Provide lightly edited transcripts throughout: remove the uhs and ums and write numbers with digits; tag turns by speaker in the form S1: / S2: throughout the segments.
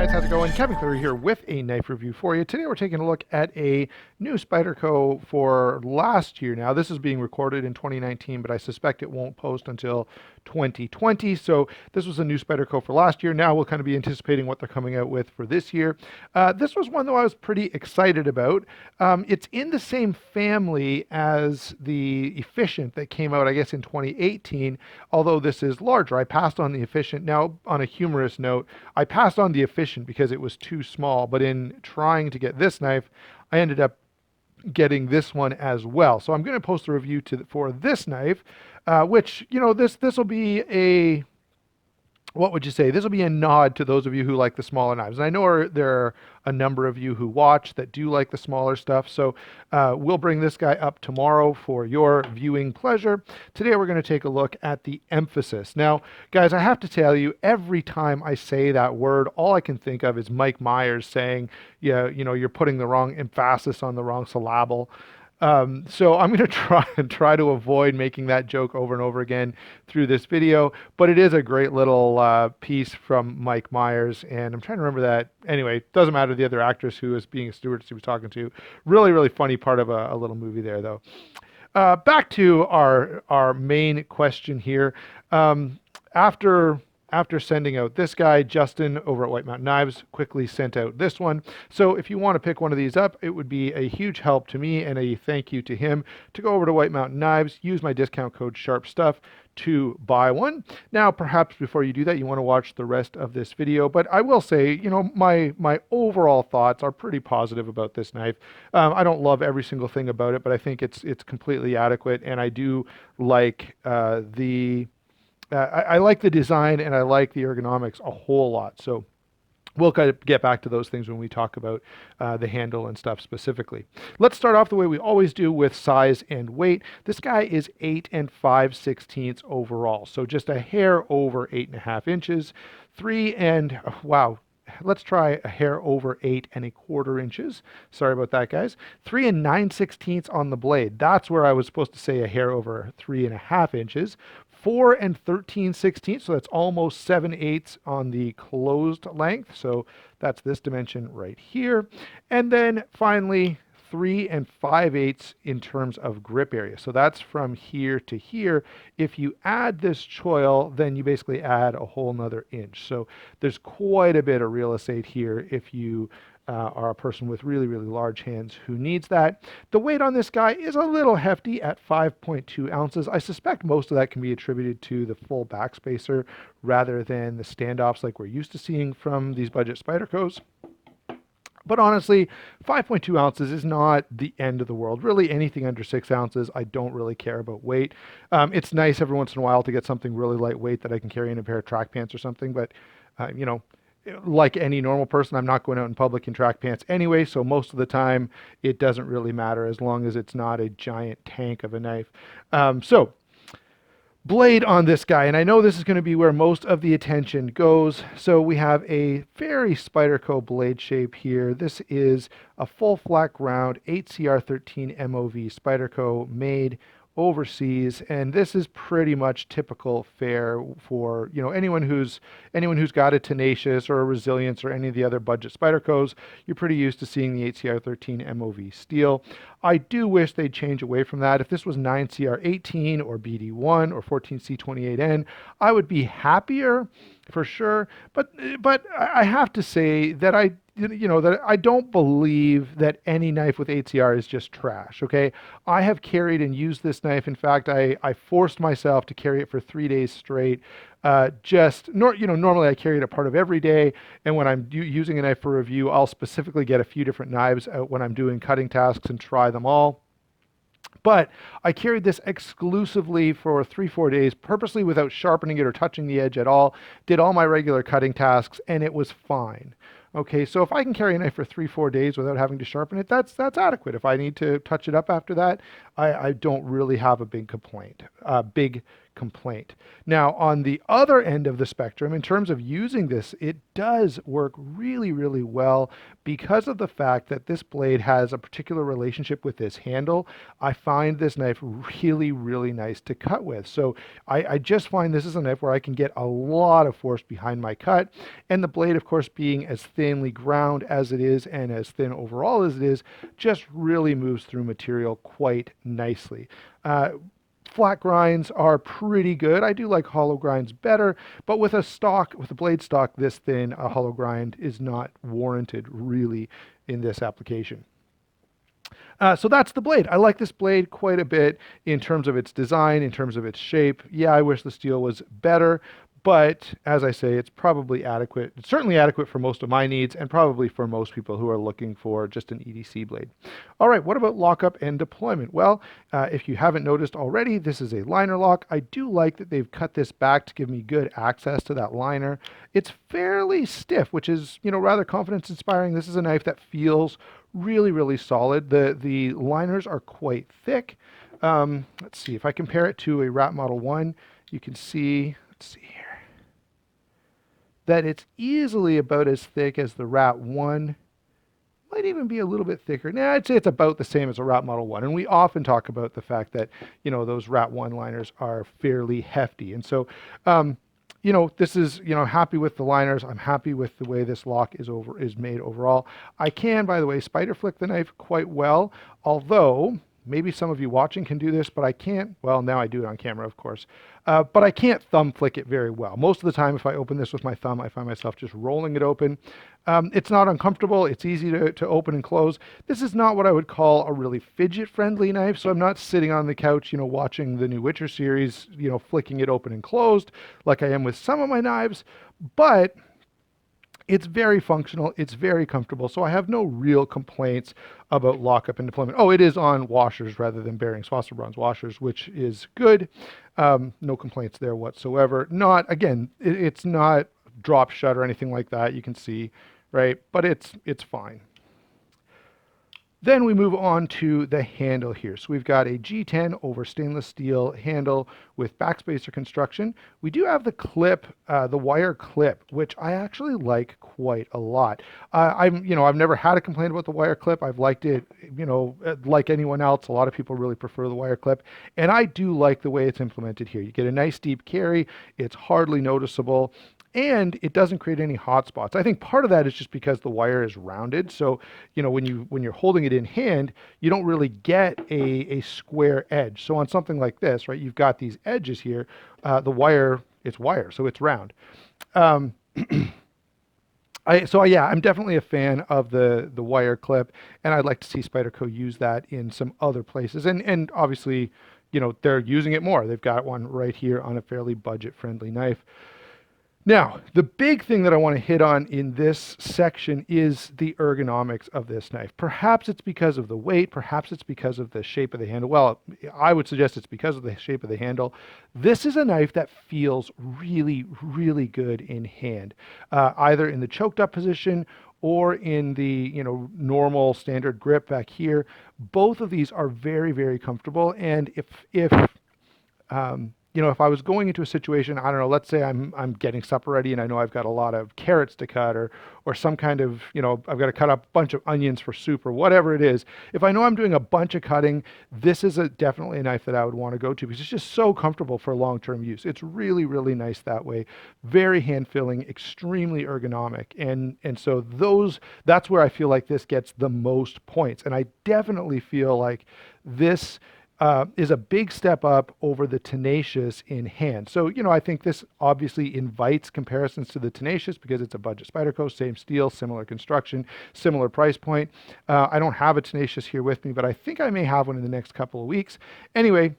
S1: guys, how's it going? Kevin Cleary here with a knife review for you. Today we're taking a look at a new Spyderco for last year. Now this is being recorded in 2019, but I suspect it won't post until 2020. So this was a new Spyderco for last year. Now we'll kind of be anticipating what they're coming out with for this year. This was one though I was pretty excited about. It's in the same family as the Efficient that came out, I guess, in 2018, although this is larger. I passed on the Efficient. Now, on a humorous note, I passed on the Efficient because it was too small, but in trying to get this knife, I ended up getting this one as well. So I'm going to post a review for this knife, which, you know, this will be a, what would you say? This will be a nod to those of you who like the smaller knives. And I know there are a number of you who watch that do like the smaller stuff. So we'll bring this guy up tomorrow for your viewing pleasure. Today we're going to take a look at the Emphasis. Now, guys, I have to tell you, every time I say that word, all I can think of is Mike Myers saying, yeah, you know, you're putting the wrong emphasis on the wrong syllable. So I'm going to try to avoid making that joke over and over again through this video, but it is a great little piece from Mike Myers, and I'm trying to remember that. Anyway, doesn't matter the other actress who was being a stewardess he was talking to. Really, really funny part of a little movie there, though. Back to our main question here. After sending out this guy, Justin over at White Mountain Knives quickly sent out this one. So if you want to pick one of these up, it would be a huge help to me and a thank you to him to go over to White Mountain Knives, use my discount code SHARPSTUFF to buy one. Now, perhaps before you do that, you want to watch the rest of this video, but I will say, you know, my overall thoughts are pretty positive about this knife. I don't love every single thing about it, but I think it's completely adequate, and I do like I like the design and I like the ergonomics a whole lot. So we'll kind of get back to those things when we talk about the handle and stuff specifically. Let's start off the way we always do with size and weight. This guy is 8 5/16 overall. So just a hair over 8.5 inches, let's try a hair over 8.25 inches. Sorry about that, guys. 3 9/16 on the blade. That's where I was supposed to say a hair over 3.5 inches. 4 13/16, so that's almost 7/8 on the closed length. So that's this dimension right here. And then finally, 3 5/8 in terms of grip area. So that's from here to here. If you add this choil, then you basically add a whole nother inch. So there's quite a bit of real estate here if you are a person with really, really large hands who needs that. The weight on this guy is a little hefty at 5.2 ounces. I suspect most of that can be attributed to the full backspacer rather than the standoffs like we're used to seeing from these budget Spydercos. But honestly, 5.2 ounces is not the end of the world. Really, anything under 6 ounces, I don't really care about weight. It's nice every once in a while to get something really lightweight that I can carry in a pair of track pants or something, but you know, like any normal person, I'm not going out in public in track pants anyway, so most of the time it doesn't really matter as long as it's not a giant tank of a knife. So blade on this guy, and I know this is going to be where most of the attention goes. So we have a very Spyderco blade shape here. This is a full flat ground 8CR13 MOV Spyderco made overseas, and this is pretty much typical fare for, you know, anyone who's got a Tenacious or a Resilience or any of the other budget Spydercos. You're pretty used to seeing the 8CR13 MOV steel. I do wish they'd change away from that. If this was 9CR18 or BD1 or 14C28N, I would be happier for sure. But I have to say that that I don't believe that any knife with 8CR is just trash, okay? I have carried and used this knife. In fact, I forced myself to carry it for 3 days straight. Normally I carry it a part of every day, and when I'm using a knife for review, I'll specifically get a few different knives out when I'm doing cutting tasks and try them all. But I carried this exclusively for 3-4 days, purposely without sharpening it or touching the edge at all, did all my regular cutting tasks, and it was fine. Okay, so if I can carry a knife for 3-4 days without having to sharpen it, that's adequate. If I need to touch it up after that, I don't really have a big complaint. complaint. Now, on the other end of the spectrum, in terms of using this, it does work really, really well because of the fact that this blade has a particular relationship with this handle. I find this knife really, really nice to cut with. So I just find this is a knife where I can get a lot of force behind my cut, and the blade, of course, being as thinly ground as it is and as thin overall as it is, just really moves through material quite nicely. Flat grinds are pretty good. I do like hollow grinds better, but with a blade stock this thin, a hollow grind is not warranted really in this application. So that's the blade. I like this blade quite a bit in terms of its design, in terms of its shape. Yeah, I wish the steel was better, but as I say, it's probably adequate. It's certainly adequate for most of my needs and probably for most people who are looking for just an EDC blade. All right, what about lockup and deployment? Well, if you haven't noticed already, this is a liner lock. I do like that they've cut this back to give me good access to that liner. It's fairly stiff, which is, rather confidence inspiring. This is a knife that feels really, really solid. The liners are quite thick. Let's see, if I compare it to a Rat Model 1, you can see, let's see here, that it's easily about as thick as the Rat 1. Might even be a little bit thicker. Nah, I'd say it's about the same as a Rat Model 1. And we often talk about the fact that, those Rat 1 liners are fairly hefty. And so, this is, happy with the liners. I'm happy with the way this lock is made overall. I can, by the way, spider flick the knife quite well, although maybe some of you watching can do this, but I can't. Well, now I do it on camera, of course. But I can't thumb flick it very well. Most of the time, if I open this with my thumb, I find myself just rolling it open. It's not uncomfortable. It's easy to open and close. This is not what I would call a really fidget-friendly knife, so I'm not sitting on the couch, watching the new Witcher series, flicking it open and closed like I am with some of my knives. But it's very functional. It's very comfortable. So I have no real complaints about lockup and deployment. Oh, it is on washers rather than bearings, phosphor bronze washers, which is good. No complaints there whatsoever. It's not drop shut or anything like that. You can see, right? But it's fine. Then we move on to the handle here. So we've got a G10 over stainless steel handle with backspacer construction. We do have the clip, the wire clip, which I actually like quite a lot. I've never had a complaint about the wire clip. I've liked it, like anyone else. A lot of people really prefer the wire clip, and I do like the way it's implemented here. You get a nice deep carry. It's hardly noticeable, and it doesn't create any hot spots. I think part of that is just because the wire is rounded. So, when you're holding it in hand, you don't really get a square edge. So on something like this, right, you've got these edges here. The wire, it's wire, so it's round. I'm definitely a fan of the wire clip, and I'd like to see Spyderco use that in some other places. And obviously, they're using it more. They've got one right here on a fairly budget-friendly knife. Now, the big thing that I want to hit on in this section is the ergonomics of this knife. Perhaps it's because of the weight, perhaps it's because of the shape of the handle. Well, I would suggest it's because of the shape of the handle. This is a knife that feels really, really good in hand, either in the choked up position or in the normal standard grip back here. Both of these are very, very comfortable, and if I was going into a situation, I don't know, let's say I'm getting supper ready and I know I've got a lot of carrots to cut or some kind of, I've got to cut up a bunch of onions for soup or whatever it is. If I know I'm doing a bunch of cutting, this is definitely a knife that I would want to go to because it's just so comfortable for long-term use. It's really, really nice that way. Very hand-filling, extremely ergonomic. And so that's where I feel like this gets the most points. And I definitely feel like this is a big step up over the Tenacious in hand. So, I think this obviously invites comparisons to the Tenacious because it's a budget Spyderco, same steel, similar construction, similar price point. I don't have a Tenacious here with me, but I think I may have one in the next couple of weeks. Anyway,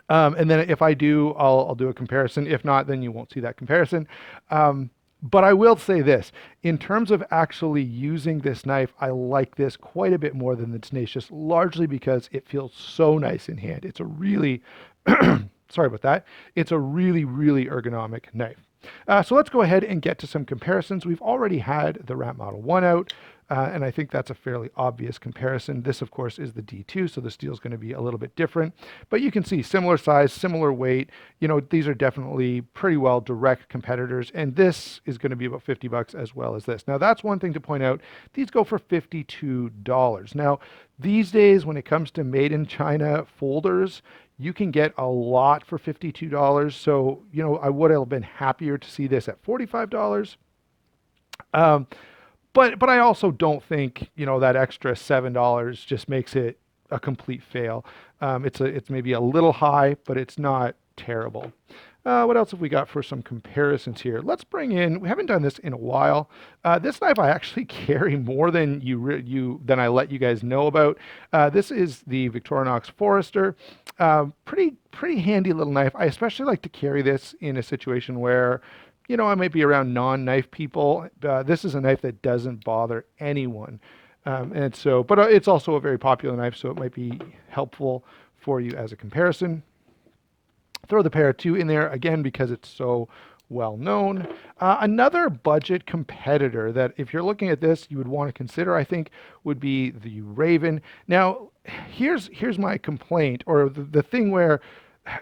S1: and then if I do, I'll do a comparison. If not, then you won't see that comparison. But I will say this, in terms of actually using this knife, I like this quite a bit more than the Tenacious, largely because it feels so nice in hand. It's a really, sorry about that. It's a really, really ergonomic knife. So let's go ahead and get to some comparisons. We've already had the Rat Model 1 out, and I think that's a fairly obvious comparison. This, of course, is the D2, so the steel is going to be a little bit different. But you can see similar size, similar weight. You know, these are definitely pretty well direct competitors, and this is going to be about 50 bucks as well as this. Now, that's one thing to point out. These go for $52. Now, these days, when it comes to made in China folders, you can get a lot for $52. So, you know, I would have been happier to see this at $45. But I also don't think, you know, that extra $7 just makes it a complete fail. It's maybe a little high, but it's not terrible. What else have we got for some comparisons here? Let's bring in, we haven't done this in a while. This knife I actually carry more than than I let you guys know about. This is the Victorinox Forester. Pretty handy little knife. I especially like to carry this in a situation where, you know, I might be around non-knife people. This is a knife that doesn't bother anyone. And so, but it's also a very popular knife, so it might be helpful for you as a comparison. Throw the Para 2 in there again because it's so well known. Another budget competitor that if you're looking at this, you would want to consider, I think, would be the Raven. Now, here's my complaint, or the thing where,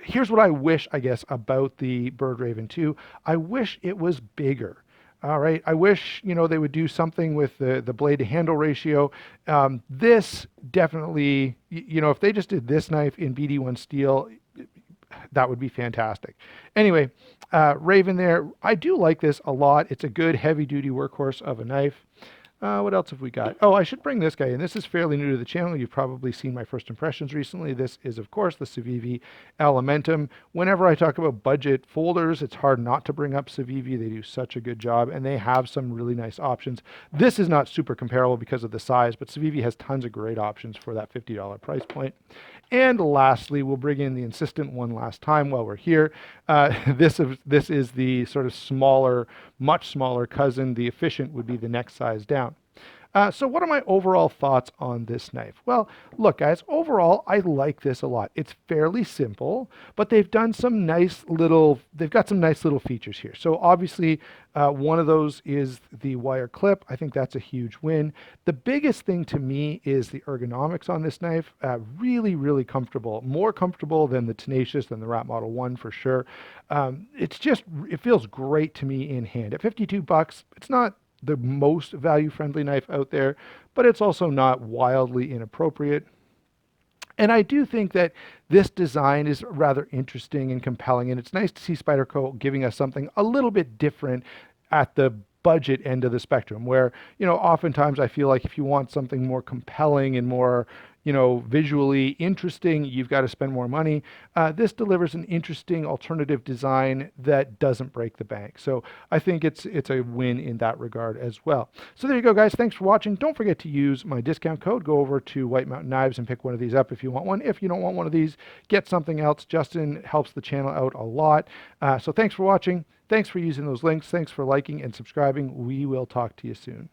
S1: here's what I wish, I guess, about the Bird Raven 2. I wish it was bigger. All right. I wish, you know, they would do something with the blade to handle ratio. This definitely, you know, if they just did this knife in BD1 steel, that would be fantastic. Anyway, Raven there. I do like this a lot. It's a good heavy duty workhorse of a knife. What else have we got? Oh, I should bring this guy in. This is fairly new to the channel. You've probably seen my first impressions recently. This is, of course, the Civivi Elementum. Whenever I talk about budget folders, it's hard not to bring up Civivi. They do such a good job, and they have some really nice options. This is not super comparable because of the size, but Civivi has tons of great options for that $50 price point. And lastly, we'll bring in the Insistent one last time while we're here. This is the sort of smaller, much smaller cousin. The Efficient would be the next size down. So what are my overall thoughts on this knife? Well, look, guys, overall, I like this a lot. It's fairly simple, but they've got some nice little features here. So obviously, one of those is the wire clip. I think that's a huge win. The biggest thing to me is the ergonomics on this knife. Really, really comfortable. More comfortable than the Tenacious, than the Rat Model 1 for sure. It feels great to me in hand. At 52 bucks, it's not the most value-friendly knife out there, but it's also not wildly inappropriate. And I do think that this design is rather interesting and compelling, and it's nice to see Spyderco giving us something a little bit different at the budget end of the spectrum, where, you know, oftentimes I feel like if you want something more compelling and more, you know, visually interesting, you've got to spend more money. This delivers an interesting alternative design that doesn't break the bank. So I think it's a win in that regard as well. So there you go, guys. Thanks for watching. Don't forget to use my discount code. Go over to White Mountain Knives and pick one of these up if you want one. If you don't want one of these, get something else. Justin helps the channel out a lot. So thanks for watching. Thanks for using those links. Thanks for liking and subscribing. We will talk to you soon.